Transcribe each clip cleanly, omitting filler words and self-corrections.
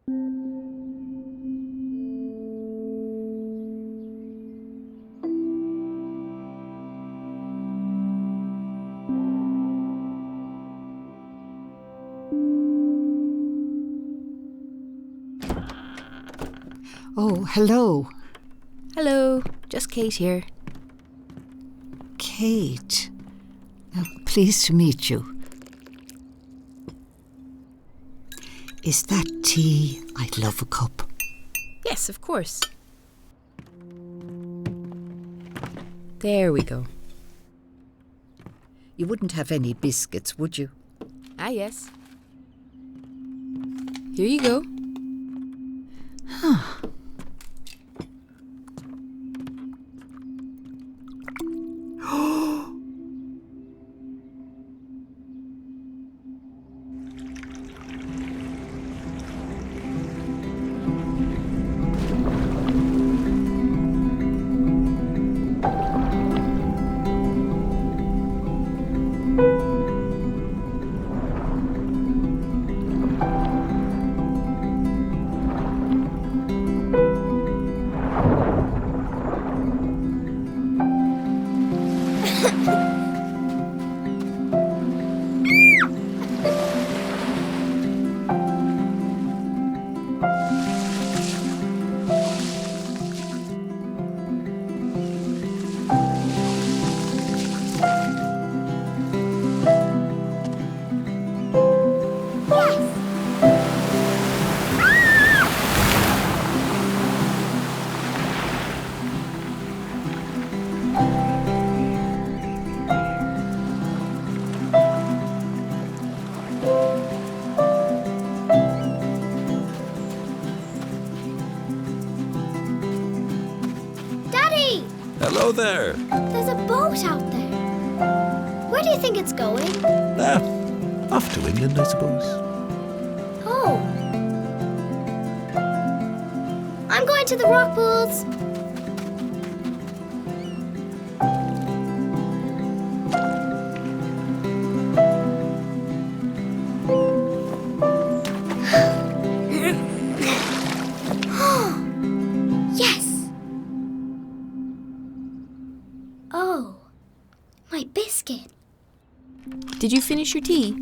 Oh, hello. Hello, just Kate here. Kate. Pleased to meet you. Is that tea? I'd love a cup. Yes, of course. There we go. You wouldn't have any biscuits, would you? Ah, yes. Here you go. Hello there. There's a boat out there. Where do you think it's going? Off to England, I suppose. Oh. I'm going to the rock pools. Yes. Oh, my biscuit. Did you finish your tea?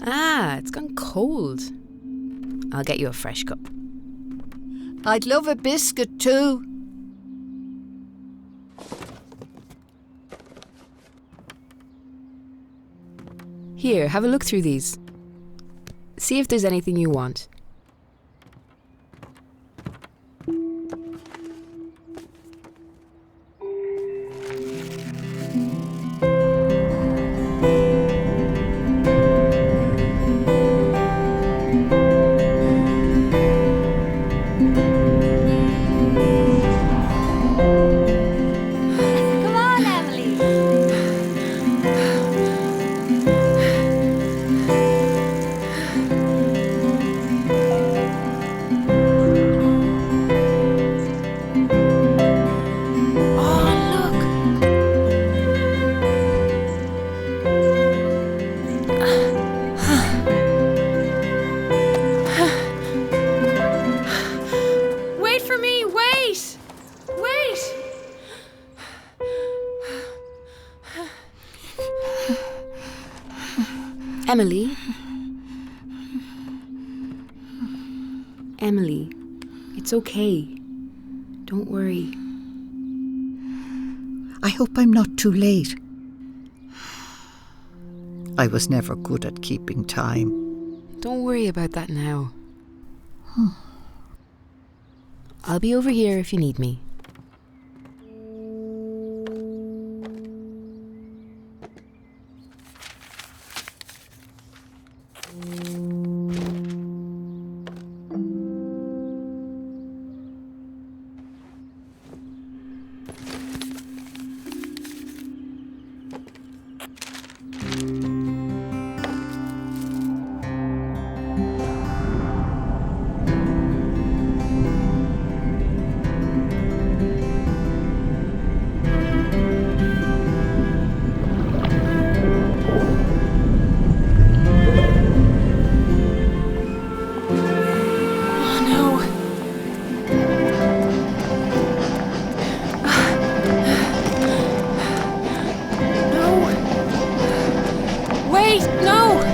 Ah, it's gone cold. I'll get you a fresh cup. I'd love a biscuit too. Here, have a look through these. See if there's anything you want. Come on, Emily. Wait for me! Wait! Wait! Emily? Emily, it's okay. Don't worry. I hope I'm not too late. I was never good at keeping time. Don't worry about that now. I'll be over here if you need me. Kate, no!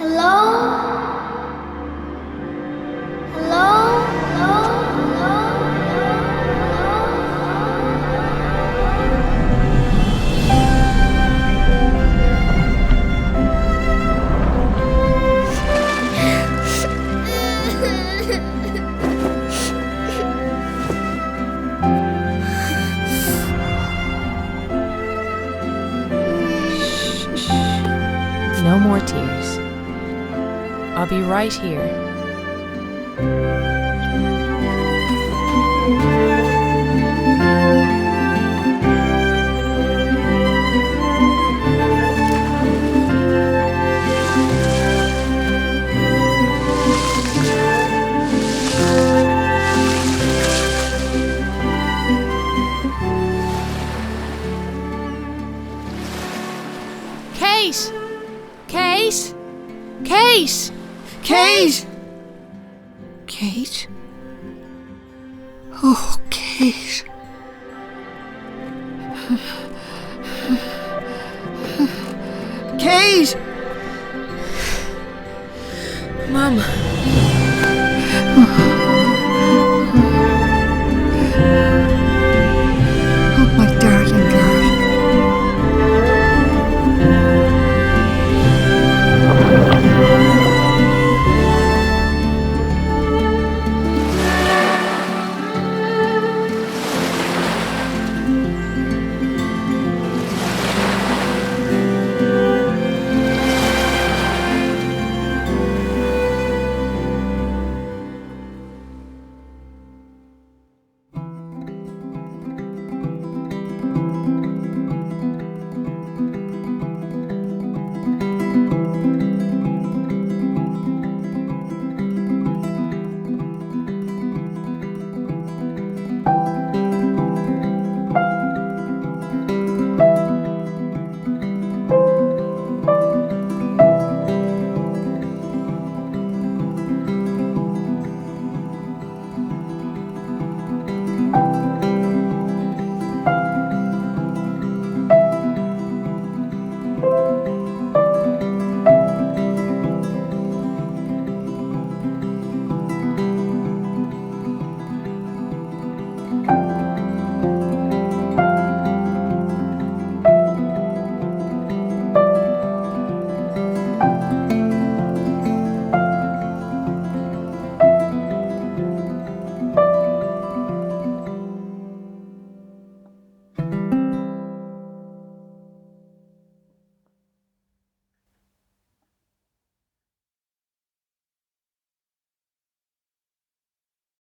Hello? Hello? Hello? Hello? No more tears. I'll be right here. Kate! Kate! Kate! Kate! Kate? Oh, Kate. Kate! Mum. Oh,